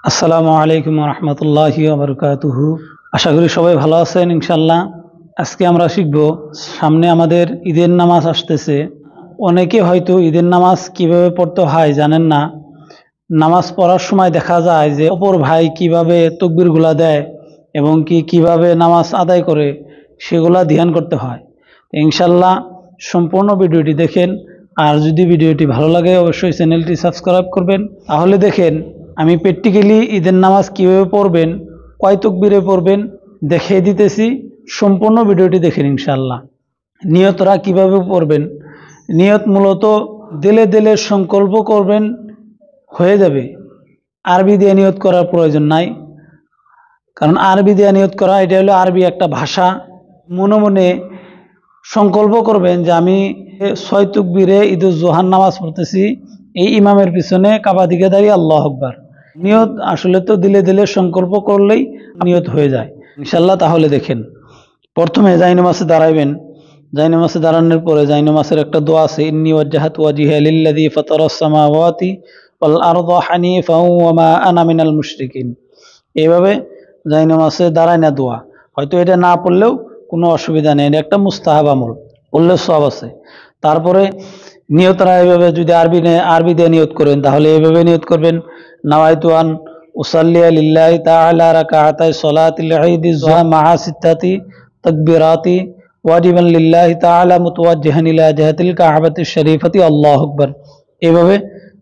আসসালামু আলাইকুম রহমতুল্লাহি ওয়া বারাকাতুহু। আশা করি সবাই ভালো আছেন ইনশাল্লাহ। আজকে আমরা শিখব, সামনে আমাদের ঈদের নামাজ আসতেছে। অনেকে হয়তো ঈদের নামাজ কিভাবে পড়তে হয় জানেন না। নামাজ পড়ার সময় দেখা যায় যে অপর ভাই কিভাবে তাকবীরগুলা দেয় এবং কিভাবে নামাজ আদায় করে সেগুলা ধ্যান করতে হয়। ইনশাল্লাহ সম্পূর্ণ ভিডিওটি দেখেন। আর যদি ভিডিওটি ভালো লাগে অবশ্যই চ্যানেলটি সাবস্ক্রাইব করবেন। তাহলে দেখেন আমি প্র্যাকটিক্যালি ঈদের নামাজ কিভাবে পড়বেন, কয় তাকবীরে পড়বেন দেখিয়ে দিতেছি। সম্পূর্ণ ভিডিওটি দেখেন ইনশাল্লাহ। নিয়তরা কিভাবে পড়বেন, নিয়ত মূলত দিলে দিলে সংকল্প করবেন, হয়ে যাবে। আরবি দিয়ে নিয়ত করার প্রয়োজন নাই, কারণ আরবি দিয়ে নিয়ত করা এটা হলো আরবি একটা ভাষা। মনে মনে সংকল্প করবেন যে আমি 6 তাকবীরে ঈদুল জোহার নামাজ পড়তেছি, এই ইমামের পিছনে কাবা দিকে দাঁড়িয়ে আল্লাহু আকবার। নিয়ত আসলে তো দিলে দিলে সংকল্প করলেই নিয়ত হয়ে যায় ইনশাল্লাহ। তাহলে দেখেন, প্রথমে জায়নামাজে দাঁড়াইবেন। জায়নামাজে দাঁড়ানোর পরে জায়নামাজের একটা দোয়া আছে, ইন্নী ওয়াজ্জাহাতু ওয়াজহিয়া লিল্লাযী ফাতারাস সামাওয়াতি ওয়াল আরদা হানিফাও ওয়া মা আনা মিনাল মুশরিকিন। এইভাবে জায়নামাজে দাঁড়ায় না দোয়া। হয়তো এটা না পড়লেও কোনো অসুবিধা নেই, এটা একটা মুস্তাহাব আমল, পড়লে সওয়াব আছে। তারপরে নিয়তরা এইভাবে, যদি আরবি দিয়ে নিয়ত করেন তাহলে এইভাবে নিয়ত করবেন, নাওয়াইতু আন উসাল্লিয়া লিল্লাহি তাআলা রাকাআতাই সলাতিল ঈদি যুহা মা'a সিত্তাতি তাকবীরাতি ওয়াজিবান লিল্লাহি তাআলা মুতাওয়াজ্জিহান ইলা জিহাতিল কা'বাতিশ শরীফাতি আল্লাহু আকবার। এইভাবে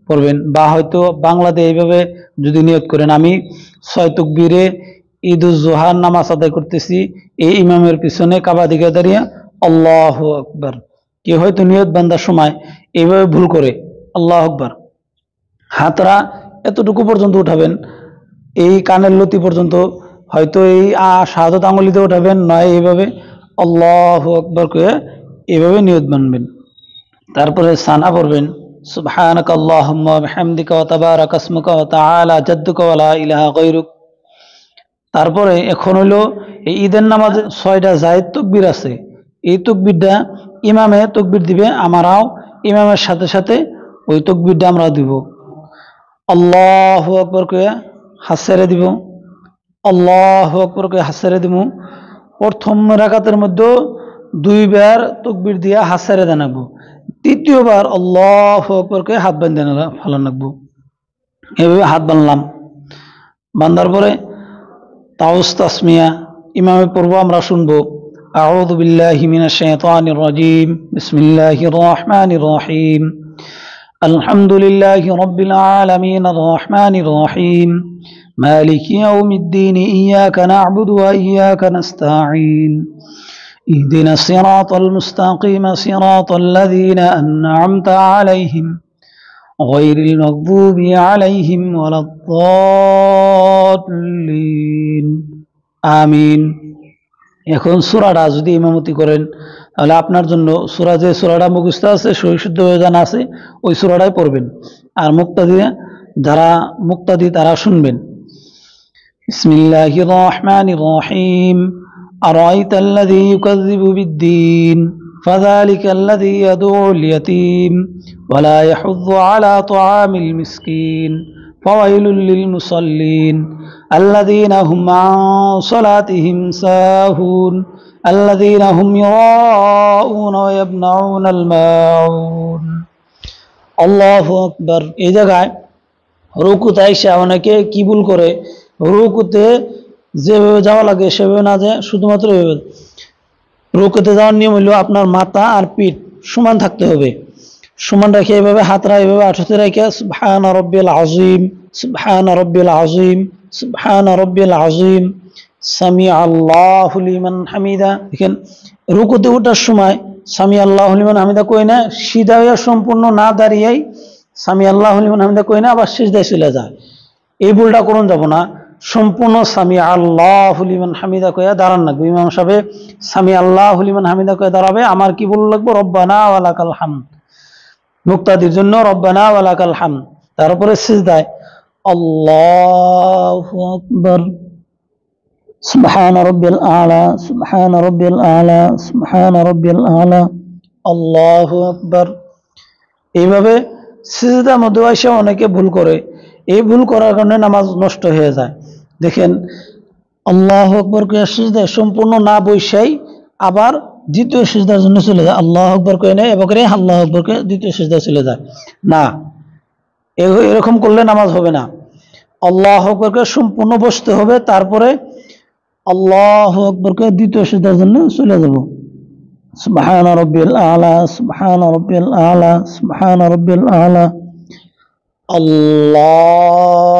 পড়বেন। বা হয়তো বাংলাতে এইভাবে যদি নিয়ত করেন, আমি 6 তাকবীরে ঈদুল জোহার নামাজ আদায় করতেছি, এই ইমামের পিছনে কাবা দিকে দাঁড়িয়ে আল্লাহু আকবার। কেউ হয়তো নিয়ত বান্ধার সময় এইভাবে ভুল করে, আল্লাহু আকবার, হাতরা এতটুকু পর্যন্ত উঠাবেন, এই কানের লতি পর্যন্ত, হয়তো এই শাহাদাত আঙ্গুলিতে উঠাবেন, নয় এইভাবে আল্লাহু আকবার করে এইভাবে নিয়ত বানবেন। তারপরে সানা পড়বেন, সুবহানাকা আল্লাহুম্মা ওয়া বিহামদিকা ওয়া তাবারাকা ইসমুকা ওয়া তাআলা জাদ্দুকা ওয়া লা ইলাহা গায়রুক। তারপরে এখন হলো এই ঈদের নামাজে 6টা জায়েদ তাকবীর আছে। এই তাকবীরটা ইমামে তাকবীর দিবে, আমরাও ইমামের সাথে সাথে ওই তাকবীরটা আমরা দিব। আল্লাহু আকবার কয়ে হাত ছেড়ে দিব, আল্লাহু আকবার কয়ে হাত ছেড়ে দিব। প্রথম রাকাতের মধ্যে 2বার তাকবীর দিয়া হাত ছেড়ে দেন রাখবো, তৃতীয়বার আল্লাহু আকবার কয়ে হাত বান্ধে ফেলান রাখবো। এভাবে হাত বানলাম, বান্ধার পরে তাউস তাসমিয়া ইমামে পড়বো, আমরা শুনবো। আউযু বিল্লাহি মিনাশ শাইতানির রাজীম, বিসমিল্লাহির রহমানির রহিম, আলহামদুলিল্লাহি রাব্বিল আলামিন, আর রহমানির রহিম, মালিকি ইয়াউমিদ্দিন, ইয়াকা না'বুদু ওয়া ইয়াকা নাস্তাঈন, ইহদিনাস সিরাতাল মুস্তাকিম, সিরাতাল লাযীনা আন'আমতা আলাইহিম গায়রিল মাগদুবি আলাইহিম ওয়ালাদ-দাল্লিন, আমিন। এখন সূরাটা যদি ইমামতি করেন তাহলে আপনার জন্য যে সূরাটা মুখস্থ আছে, সহিশুদ্ধ জানা আছে, ওই সূরাটাই পড়বেন। আর মুক্তাদি তারা শুনবেন। বিসমিল্লাহির রহমানির রহিম, আরাআইতাল্লাযী ইউকাযযিবু বিদ্দীন ফাযালিকাল্লাযী ইয়াদউল ইয়াতীম ওয়া লা ইয়াহুয্যু আলা তুআমিল মিসকিন ফাওয়াইলুল লিল মুসাল্লিন আল্লাযীনা হুম আন সালাতিহিম সাহুন আল্লাযীনা হুম ইউরাউনা ওয়া ইয়ামনাউনাল মাউন। আল্লাহু আকবার। এই জায়গায় রুকুতে আইসা অনেকে কি ভুল করে, রুকুতে যেভাবে যাওয়া লাগে সেভাবে না যায়, শুধুমাত্র রুকুতে যাওয়ার নিয়ম হলো আপনার মাথা আর পিঠ সমান থাকতে হবে। সমান রেখে এভাবে হাতরা এভাবে আঠতে রেখে সুবহানা রাব্বিল আযীম, সুবহানা রাব্বিল আযীম, সুবহানা রাব্বিল আযীম, সামি আল্লাহু লিমান হামিদা। দেখেন রুকুতে ওঠার সময় সামি আল্লাহু লিমান হামিদা কই না, সিধা হয়ে সম্পূর্ণ না দাঁড়িয়েই সামি আল্লাহু লিমান হামিদা কই না আবার সিজদায় চলে যায়। এই ভুলটা করুন যাব না, সম্পূর্ণ সামি আল্লাহু লিমান হামিদা কইয়া দাঁড়ান লাগবে। ইমাম সাহেব সামি আল্লাহু লিমান হামিদা কইয়া দাঁড়াবে, আমার কি বল লাগবে, রব্বানা ওয়া লাকাল হামদ। মুক্তাদির জন্য রব্বানা ওয়া লাকাল হামদ। তারপরে সিজদায় আল্লাহু আকবার, সুবহানা রাব্বিল আলা, সুবহানা রাব্বিল আলা, সুবহানা রাব্বিল আলা, আল্লাহু আকবার। এইভাবে সিজদার মধ্যে এসে অনেকে ভুল করে, এই ভুল করার কারণে নামাজ নষ্ট হয়ে যায়। দেখেন আল্লাহু আকবার কে সিজদায় সম্পূর্ণ না বৈশাই আবার দ্বিতীয় সিজদার জন্য চলে যায়, আল্লাহু আকবার কয়ে নেয় এবং আল্লাহু আকবার কে দ্বিতীয় সিজদায় চলে যায়। না, এরকম করলে নামাজ হবে না। আল্লাহু আকবার কে সম্পূর্ণ বসতে হবে, তারপরে আল্লাহু আকবার কে দ্বিতীয় সিজদার জন্য চলে যাব। সুবহান রাব্বিল আলা, সুবহান রাব্বিল আলা, সুবহান রাব্বিল আলা, আল্লাহু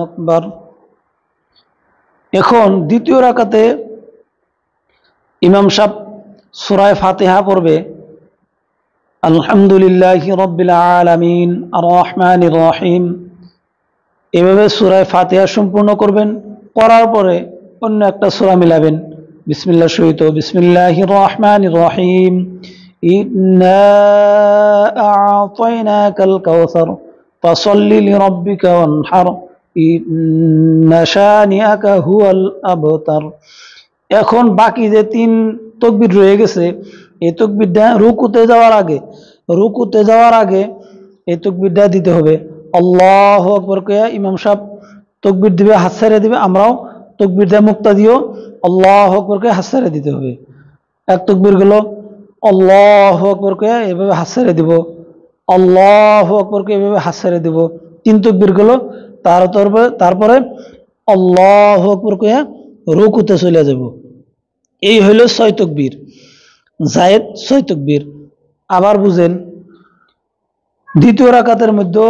আকবার। এখন দ্বিতীয় রাকাতে ইমাম সাহেব সূরা ফাতিহা পড়বে, আলহামদুলিল্লাহি রাব্বিল আলামিন আর রহমানির রহিম, এভাবে সূরা ফাতিহা সম্পূর্ণ করবেন। করার পরে অন্য একটা সূরা মিলাবেন বিসমিল্লাহ সহিত, বিসমিল্লাহির রহমানির রহিম, ইন্না আ'তাইনাকাল কাউসার ফাসাল্লি লিরাব্বিকা ওয়ানহার, ইন্না শানিআকা হুয়াল আবতার। এখন বাকি যে 3 তাকবীর রয়ে গেছে, এই তাকবীরটা রুকুতে যাওয়ার আগে এই তাকবীরটা দিতে হবে। আল্লাহু আকবার কইয়া ইমাম সাহেব তাকবীর দিবে, হাত ছেড়ে দিবে, আমরাও তাকবীর দিয়ে মুক্তা দিও আল্লাহু আকবার কইয়া হাত ছেড়ে দিতে হবে। এক তাকবীর গেল, আল্লাহু আকবার কইয়া এভাবে হাত ছেড়ে দিব, আল্লাহু আকবার কইয়া এভাবে হাত ছেড়ে দিব। 3 তাকবীর গেল, তারপরে আল্লাহু আকবার কইয়া রুকুতে চলে যাব। এই হইল 6 তাকবীর, জায়েদ 6 তাকবীর। আবার বুঝেন, দ্বিতীয় রাকাতের মধ্যে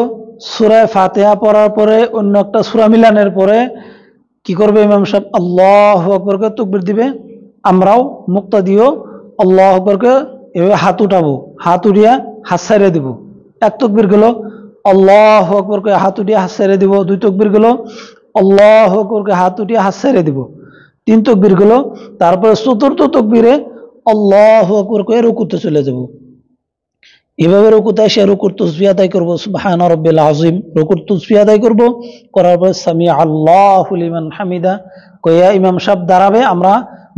সূরা ফাতিহা পড়ার পরে অন্য একটা সূরা মিলানের পরে কি করবে ইমাম সাহেব? আল্লাহু আকবার কে তাকবীর দিবে, আমরাও মুক্তা দিও আল্লাহু আকবার কে এভাবে হাত উঠাবো, হাত উঠিয়া হাত ছেড়ে দিব। এক তাকবীর গেল, আল্লাহু আকবার কে হাত উঠিয়া হাত ছেড়ে দিব। 2 তাকবীর গেল, আল্লাহু আকবার কে হাত উঠিয়া হাত ছেড়ে দিব। 3 তাকবীর গেল, তারপরে চতুর্থ তাকবীরে আল্লাহু আকবার কে রুকুতে চলে যাব। এভাবে রুকুতে এসে রুকুর তাসবিহ আদায় করব, সুবহান রাব্বিল আযীম, রুকুর তাসবিহ আদায় করব। করার পর সামি আল্লাহু লিমান হামিদা কইয়া ইমাম সাহেব দাঁড়াবে, আমরা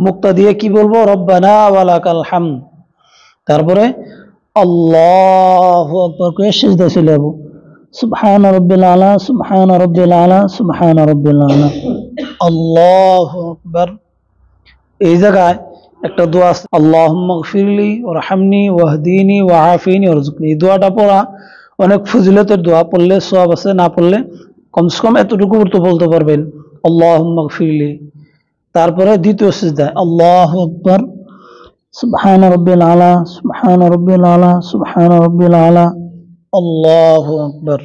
মুক্তা দিয়ে কি বলবো? রব্বানা ওয়ালাকাল হামদ। তারপরে আল্লাহু আকবার কইয়া সিজদায় চলে যাব, সুবহান রাব্বিল আলা, সুবহান রাব্বিল আলা, সুবহান রাব্বিল আলা, আল্লাহু আকবার। এই জায়গায় একটা দোয়া আছে, আল্লাহুম্মা গফিরলি ওয়ারহামনি ওয়াহদিনি ওয়াআফিনি ওয়ারযুকনি। এই দোয়াটা পড়া অনেক ফজিলতের দোয়া, পড়লে সওয়াব আছে, না পড়লে কমসে কম এতটুকু তো বলতে পারবেন, আল্লাহুম্মা গফিরলি। তারপরে দ্বিতীয় সিজদায় আল্লাহু আকবার, সুবহান রাব্বিল আলা, সুবহান রাব্বিল আলা, সুবহান রাব্বিল আলা, আল্লাহু আকবার।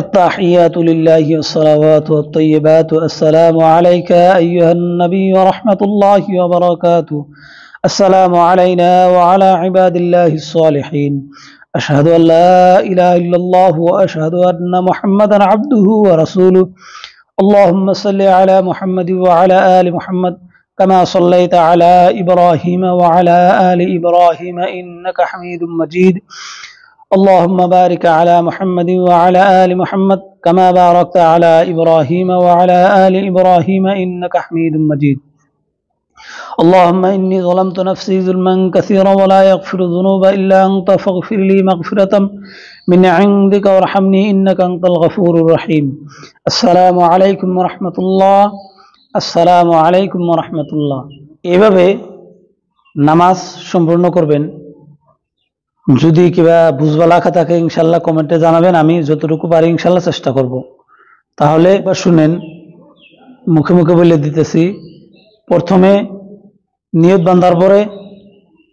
التحيات لله والصلوات والطيبات، السلام عليك أيها النبي ورحمة الله وبركاته، السلام علينا وعلى عباد الله الصالحين، أشهد أن لا إله إلا الله وأشهد أن محمدا عبده ورسوله، اللهم صل على محمد وعلى آل محمد كما صليت على إبراهيم وعلى آل إبراهيم إنك حميد مجيد، اللهم بارك على محمد وعلى آل محمد كما باركت على إبراهيم وعلى آل إبراهيم إنك حميد مجيد، اللهم إني ظلمت نفسي ظلما كثيرا ولا يغفر الذنوب إلا أنت فاغفر لي مغفرة من عندك وارحمني إنك أنت الغفور الرحيم، السلام عليكم ورحمة الله، السلام عليكم ورحمة الله। এভাবে নামাজ সম্পূর্ণ করবেন। যদি কিবা বুঝবা লেখা থাকে ইনশাল্লাহ কমেন্টে জানাবেন, আমি যতটুকু পারি ইনশাল্লাহ চেষ্টা করব। তাহলে এবার শুনেন, মুখে মুখে বলে দিতেছি। প্রথমে নিয়ত বান্ধার পরে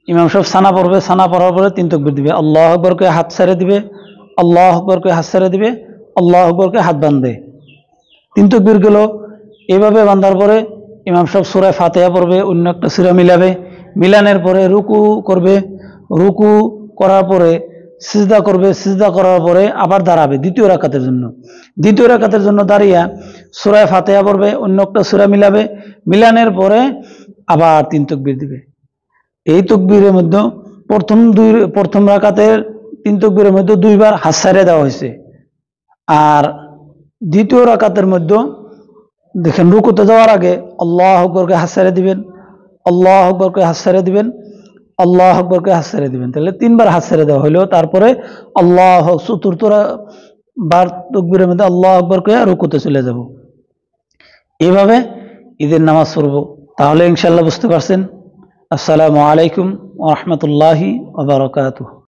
ইমাম সাহেব সানা পড়বে, সানা পড়ার পরে 3 তাকবীর দিবে, আল্লাহু আকবার কে হাত ছেড়ে দিবে, আল্লাহু আকবার কে হাত ছেড়ে দিবে, আল্লাহু আকবার কে হাত বাঁধবে। 3 তাকবীর গেল। এভাবে বান্ধার পরে ইমাম সাহেব সূরা ফাতিহা পড়বে, অন্য একটা সূরা মিলাবে, মিলানের পরে রুকু করবে, রুকু করার পরে সিজদা করবে, সিজদা করার পরে আবার দাঁড়াবে দ্বিতীয় রাকাতের জন্য দাঁড়িয়ে সূরা ফাতিহা পড়বে, অন্য একটা সূরা মিলাবে, মিলানের পরে আবার 3 তাকবীর দিবে। এই তাকবীরের মধ্যে প্রথম রাকাতের 3 তাকবীরের মধ্যে 2 বার হাত ছেড়ে দেওয়া হয়েছে। আর দ্বিতীয় রাকাতের মধ্যে দেখেন রুকুতে যাওয়ার আগে আল্লাহু আকবার কে হাত ছেড়ে দিবেন, আল্লাহু আকবার কে হাত ছেড়ে দিবেন, আল্লাহু আকবার কে হাত ছেড়ে দিবেন। তাহলে 3 বার হাত ছেড়ে দেওয়া হলো। তারপরে বার তাকবীরের মধ্যে আল্লাহু আকবার কয়ে রুকুতে চলে যাব। এভাবে ঈদের নামাজ পড়ব। তাহলে ইনশাআল্লাহ বুঝতে পারছেন। আসসালামু আলাইকুম ওয়া রাহমাতুল্লাহি ওয়া বারাকাতুহু।